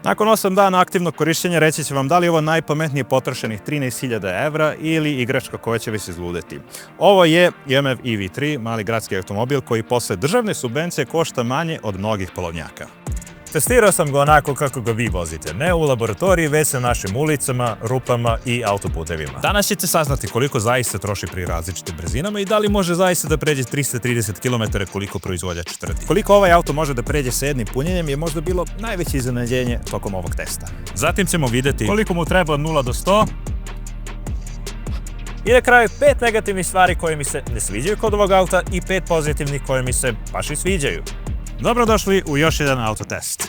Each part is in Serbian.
Nakon 8 dana aktivnog korišćenja reći će vam da li je ovo najpametnije potrošenih 13.000 evra ili igračka koja će vas izludeti. Ovo je YMF EV3, mali gradski automobil koji posle državne subvencije košta manje od mnogih polovnjaka. Testirao sam ga onako kako ga vi vozite, ne u laboratoriji, već na našim ulicama, rupama i autoputevima. Danas ćete saznati koliko zaista troši pri različitim brzinama i da li može zaista da pređe 330 km koliko proizvođač tvrdi. Koliko ovaj auto može da pređe sa jednim punjenjem je možda bilo najveće iznenađenje tokom ovog testa. Zatim ćemo vidjeti koliko mu treba od 0 do 100. I na kraju 5 negativnih stvari koje mi se ne sviđaju kod ovog auta i 5 pozitivnih koje mi se baš i sviđaju. Dobrodošli u još jedan autotest.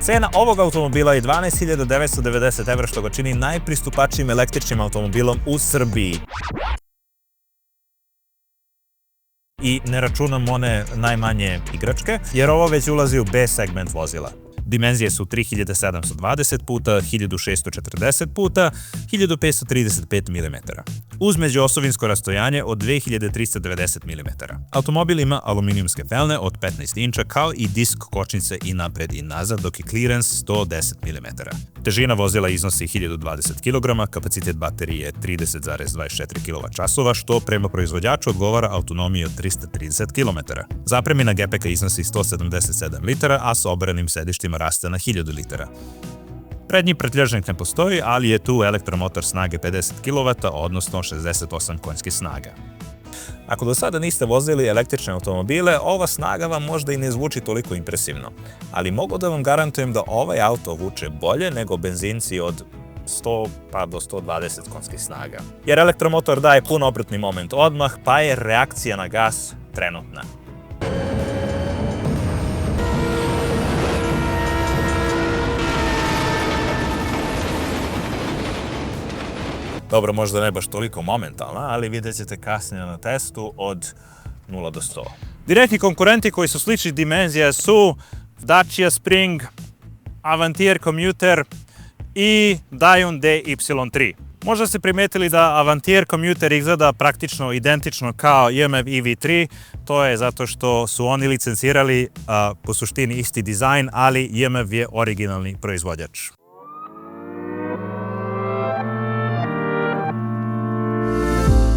Cena ovog automobila je 12.990 evra, što ga čini najpristupačnijim električnim automobilom u Srbiji. I ne računam one najmanje igračke, jer ovo već ulazi u B segment vozila. Dimenzije su 3720 puta 1640 puta 1535 mm, uz međuosovinsko rastojanje od 2390 mm. Automobil ima aluminijumske felne od 15 inča kao i disk kočnice i napred i nazad, dok je clearance 110 mm. Težina vozila iznosi 1020 kg, kapacitet baterije je 30,24 kWh, što prema proizvođaču odgovara autonomiji od 330 km. Zapremina gepeka iznosi 177 litara, a sa obranim sedištima raste na 1000 litara. Prednji pretljažnik ne postoji, ali je tu elektromotor snage 50 kW, odnosno 68 konjskih snaga. Ako do sada niste vozili električne automobile, ova snaga vam možda i ne zvuči toliko impresivno, ali mogu da vam garantujem da ovaj auto vuče bolje nego benzinci od 100 pa do 120 konjskih snaga. Jer elektromotor daje pun obrtni moment odmah, pa je reakcija na gas trenutna. Dobro, možda ne baš toliko momentalna, ali vidjet ćete kasnije na testu od 0 do 100. Direktni konkurenti koji su sličnih dimenzija su Dacia Spring, Avantier Commuter i Daiun DY3. Možda ste primetili da Avantier Commuter izgleda praktično identično kao YMF EV3, to je zato što su oni licencirali po suštini isti dizajn, ali YMF je originalni proizvođač.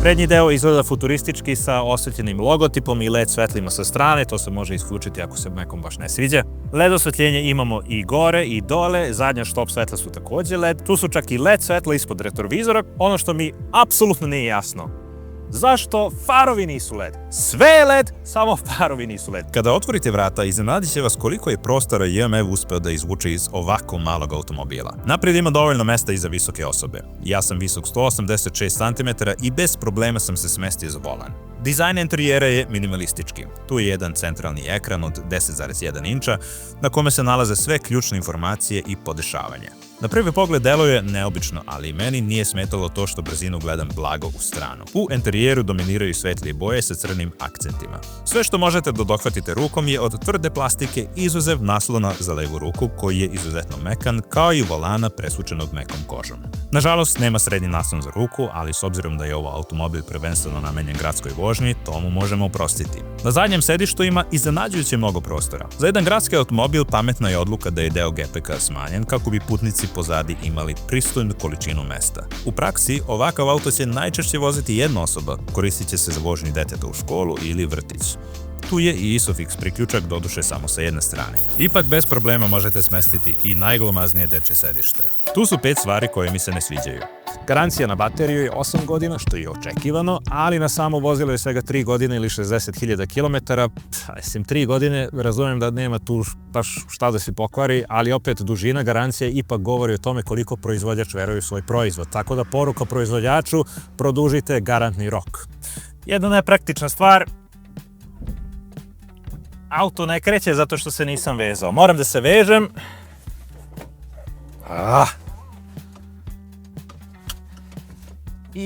Prednji deo izgleda futuristički sa osvetljenim logotipom i LED svetlima sa strane, to se može isključiti ako se nekom baš ne sviđa. LED osvetljenje imamo i gore i dole, zadnja štop svetla su takođe LED, tu su čak i LED svetla ispod retrovizora. Ono što mi apsolutno nije jasno, zašto farovi nisu LED? Sve je LED, samo farovi nisu LED. Kada otvorite vrata, iznenadit će vas koliko je prostora YMF uspeo da izvuče iz ovako malog automobila. Naprijed ima dovoljno mesta i za visoke osobe. Ja sam visok 186 cm i bez problema sam se smestio za volan. Dizajn interijera je minimalistički. Tu je jedan centralni ekran od 10,1 inča na kome se nalaze sve ključne informacije i podešavanja. Na prvi pogled deluje neobično, ali meni nije smetalo to što brzinu gledam blago u stranu. U interijeru dominiraju svetlije boje sa crnim akcentima. Sve što možete da dohvatite rukom je od tvrde plastike, izuzev naslona za levu ruku koji je izuzetno mekan, kao i volana presvučenog mekom kožom. Nažalost, nema srednji naslon za ruku, ali s obzirom da je ovo automobil prvenstveno namenjen gradskoj vožnji, to mu možemo oprostiti. Na zadnjem sedištu ima iznenađujuće mnogo prostora. Za jedan gradski automobil pametna je odluka da je deo gepeka smanjen kako bi putnici pozadi imali pristojnu količinu mesta. U praksi, ovakav auto će najčešće voziti jedna osoba, koristit će se za vožnju deteta u školu ili vrtić. Tu je i ISOFIX priključak, doduše samo sa jedne strane. Ipak bez problema možete smestiti i najglomaznije dečje sedište. Tu su 5 stvari koje mi se ne sviđaju. Garancija na bateriju je 8 godina, što je očekivano, ali na samo vozilo je svega 3 godine ili 60.000 km. Mislim, 3 godine, razumem da nema tu baš šta da se pokvari, ali opet dužina garancije ipak govori o tome koliko proizvođač veruje u svoj proizvod. Tako da poruka proizvođaču, produžite garantni rok. Jedna nepraktična stvar, auto ne kreće zato što se nisam vezao. Moram da se vežem.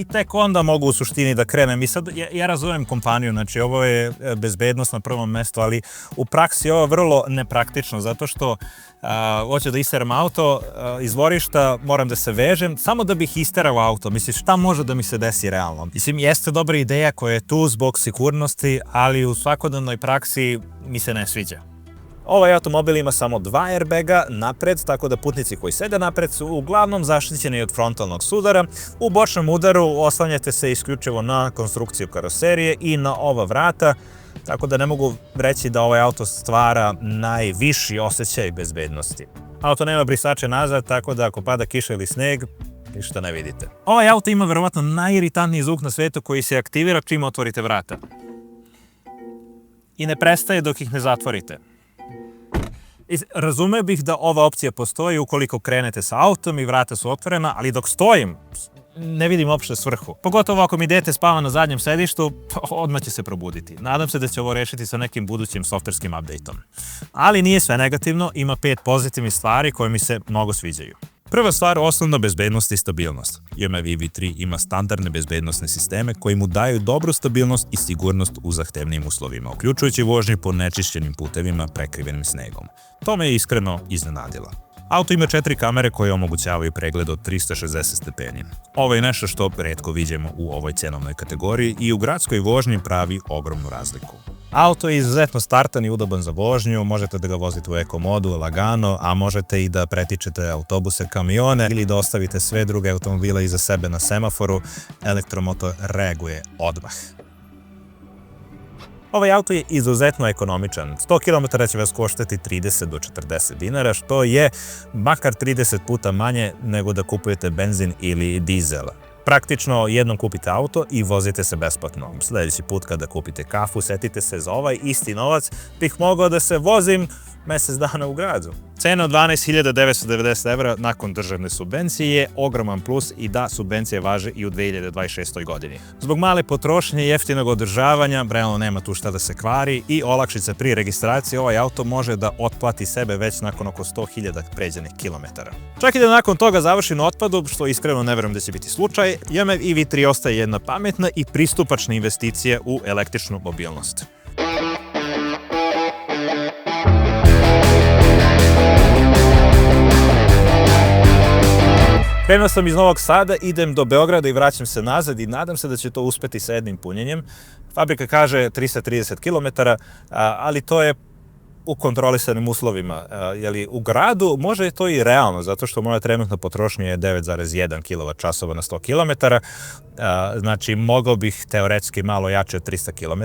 i tek onda mogu u suštini da krenem. I sad ja razumem kompaniju, znači ovo je bezbednost na prvom mestu, ali u praksi je ovo vrlo nepraktično, zato što hoću da isteram auto iz dvorišta, moram da se vežem, samo da bih isterao auto. Misliš, šta može da mi se desi realno? Mislim, jeste dobra ideja koja je tu zbog sigurnosti, ali u svakodnevnoj praksi mi se ne sviđa. Ovaj automobil ima samo 2 airbaga napred, tako da putnici koji sede napred su uglavnom zaštićeni od frontalnog sudara. U bočnom udaru oslanjate se isključivo na konstrukciju karoserije i na ova vrata, tako da ne mogu reći da ovaj auto stvara najviši osjećaj bezbednosti. Auto nema brisače nazad, tako da ako pada kiša ili sneg, ništa ne vidite. Ovaj auto ima verovatno najiritantniji zvuk na svetu koji se aktivira čim otvorite vrata. I ne prestaje dok ih ne zatvorite. Razumeo bih da ova opcija postoji ukoliko krenete sa autom i vrata su otvorena, ali dok stojim, ne vidim uopšte svrhu. Pogotovo ako mi dete spava na zadnjem sedištu, odmah će se probuditi. Nadam se da će ovo rešiti sa nekim budućim softverskim updateom. Ali nije sve negativno, ima 5 pozitivnih stvari koje mi se mnogo sviđaju. Prva stvar, osnovna bezbednost i stabilnost. YMF EV3 ima standardne bezbednostne sisteme koji mu daju dobru stabilnost i sigurnost u zahtevnim uslovima, uključujući vožnje po nečišćenim putevima prekrivenim snegom. To me je iskreno iznenadila. Auto ima 4 kamere koje omogućavaju pregled od 360 stepeni. Ovo je nešto što retko viđemo u ovoj cenovnoj kategoriji i u gradskoj vožnji pravi ogromnu razliku. Auto je izuzetno startan i udoban za vožnju, možete da ga vozite u eko modu, lagano, a možete i da pretičete autobuse, kamione ili da ostavite sve druge automobile iza sebe na semaforu, elektromotor reaguje odmah. Ovaj auto je izuzetno ekonomičan. 100 km će vas koštati 30 do 40 dinara, što je makar 30 puta manje nego da kupujete benzin ili dizel. Praktično jednom kupite auto i vozite se besplatno. Sljedeći put kada kupite kafu, setite se za ovaj isti novac bih mogao da se vozim mjesec dana u gradu. Cena od 12.990 € nakon državne subvencije je ogroman plus i da, subvencije važe i u 2026. godini. Zbog male potrošnje i jeftinog održavanja, realno nema tu šta da se kvari i olakšice pri registraciji, ovaj auto može da otplati sebe već nakon oko 100.000 pređenih kilometara. Čak i da nakon toga završi na otpadu, što iskreno ne verujem da će biti slučaj, YMF EV3 ostaje jedna pametna i pristupačna investicija u električnu mobilnost. Krenuo sam iz Novog Sada, idem do Beograda i vraćam se nazad i nadam se da će to uspeti sa jednim punjenjem. Fabrika kaže 330 km, ali to je u kontrolisanim uslovima. U gradu može to i realno, zato što moja trenutna potrošnja je 9,1 kWh na 100 km, znači mogao bih teoretski malo jače od 300 km,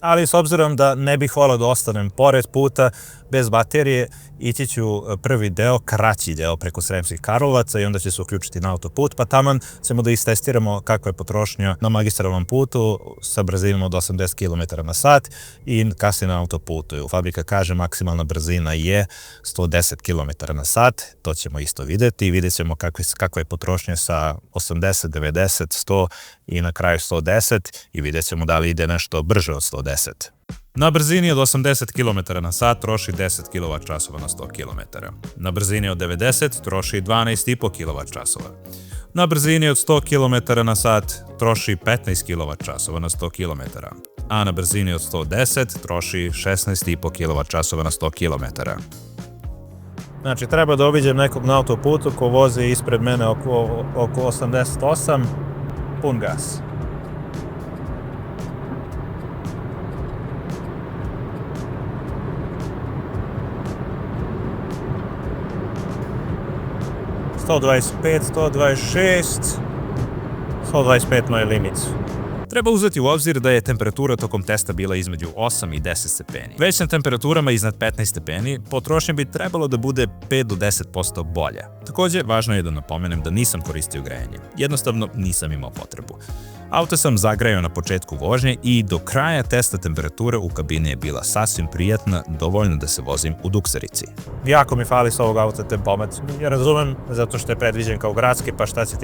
ali s obzirom da ne bih volao da ostanem pored puta bez baterije, ići ću prvi deo, kraći deo preko Sremskih Karlovaca i onda će se uključiti na autoput, pa taman ćemo da istestiramo kakva je potrošnja na magistralnom putu sa brzinom od 80 km na sat i kasnije na autoputu. Fabrika kaže maksimalna brzina je 110 km na sat, to ćemo isto vidjeti i vidjet ćemo kakva je potrošnja sa 80, 90, 100 i na kraju 110 i vidjet ćemo da li ide nešto brže od 110. Na brzini od 80 km na sat troši 10 kWh na 100 km. Na brzini od 90 troši 12,5 kWh. Na brzini od 100 km na sat troši 15 kWh na 100 km. A na brzini od 110 troši 16,5 kWh na 100 km. Znači, treba da obiđem nekog na autoputu ko vozi ispred mene oko 88, pun gas. Sto 125 moj je limit. Treba uzeti u obzir da je temperatura tokom testa bila između 8 i 10 stepeni. Već na temperaturama iznad 15 stepeni potrošnja bi trebalo da bude 5 do 10% bolja. Također, važno je da napomenem da nisam koristio grejanje. Jednostavno nisam imao potrebu. Auto sam zagrejao na početku vožnje i do kraja testa temperatura u kabini je bila sasvim prijatna, dovoljno da se vozim u dukserici. Jako mi fali s ovog auta tempomat. Ja razumem, zato što je predviđen kao gradski, pa šta će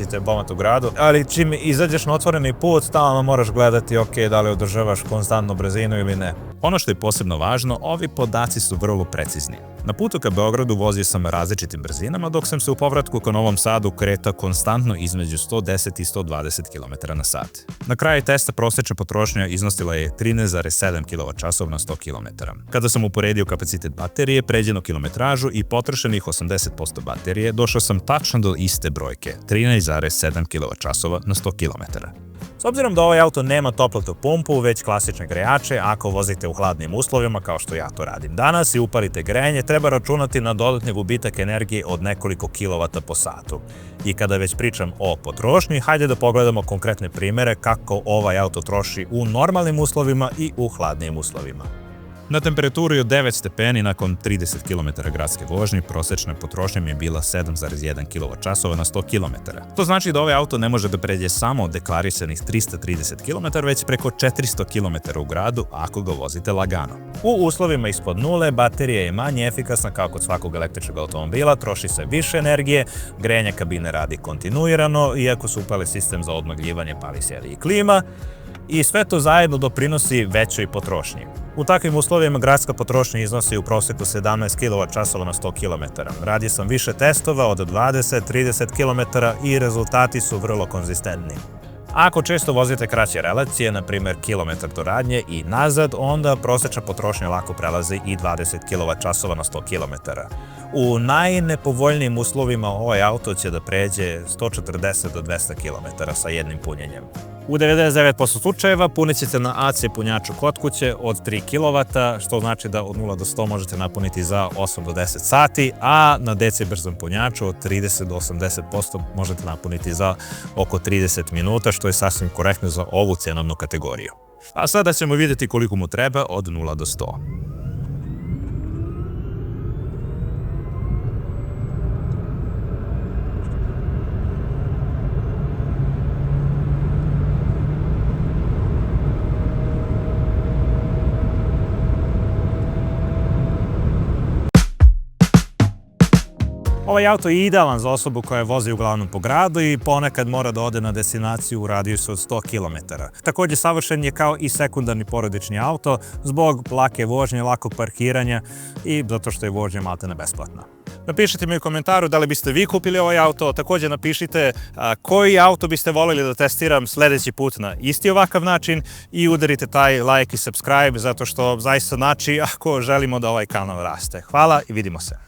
ti tempomat u gradu. Ali čim izađeš na otvoreni put, stalno moraš gledati, da li održavaš konstantnu brzinu ili ne. Ono što je posebno važno, ovi podaci su vrlo precizni. Na putu ka Beogradu vozio sam različitim brzinama, dok sam se u povratku ka Novom Sadu kretao konstantno između 110 i 120 km na sat. Na kraju testa prosječna potrošnja iznosila je 13,7 kWh na 100 km. Kada sam uporedio kapacitet baterije, pređenu kilometražu i potrošenih 80% baterije, došao sam tačno do iste brojke, 13,7 kWh na 100 km. S obzirom da ovaj auto nema toplotnu pumpu, već klasične grejače, ako vozite u hladnim uslovima, kao što ja to radim danas, i upalite grejanje, treba računati na dodatni gubitak energije od nekoliko kilovata po satu. I kada već pričam o potrošnji, hajde da pogledamo konkretne primere kako ovaj auto troši u normalnim uslovima i u hladnim uslovima. Na temperaturi od 9 stepeni nakon 30 km gradske vožnje prosječna potrošnja mi je bila 7,1 kWh na 100 km. To znači da ovaj auto ne može da pređe samo deklarisanih 330 km, već preko 400 km u gradu ako ga vozite lagano. U uslovima ispod nule baterija je manje efikasna kao kod svakog električnog automobila, troši se više energije, grejanje kabine radi kontinuirano, iako se upali sistem za odmagljivanje, pali se i klima, i sve to zajedno doprinosi većoj potrošnji. U takvim uslovima gradska potrošnja iznosi u proseku 17 kWh na 100 km. Radio sam više testova od 20-30 km i rezultati su vrlo konzistentni. Ako često vozite kraće relacije, na primjer kilometar do radnje i nazad, onda prosječna potrošnja lako prelazi i 20 kWh na 100 km. U najnepovoljnijim uslovima ovaj auto će da pređe 140 do 200 km sa jednim punjenjem. U 99% slučajeva punit ćete na AC punjaču kod kuće od 3 kW, što znači da od 0 do 100 možete napuniti za 8 do 10 sati, a na DC brzom punjaču od 30 do 80% možete napuniti za oko 30 minuta, što je sasvim korektno za ovu cenovnu kategoriju. A sada ćemo vidjeti koliko mu treba od 0 do 100. Ovaj auto je idealan za osobu koja vozi uglavnom po gradu i ponekad mora da ode na destinaciju u radijusu od 100 km. Također savršen je kao i sekundarni porodični auto zbog lake vožnje, lakog parkiranja i zato što je vožnja maltene besplatna. Napišite mi u komentaru da li biste vi kupili ovaj auto, također napišite koji auto biste voljeli da testiram sljedeći put na isti ovakav način i udarite taj like i subscribe zato što zaista znači ako želimo da ovaj kanal raste. Hvala i vidimo se.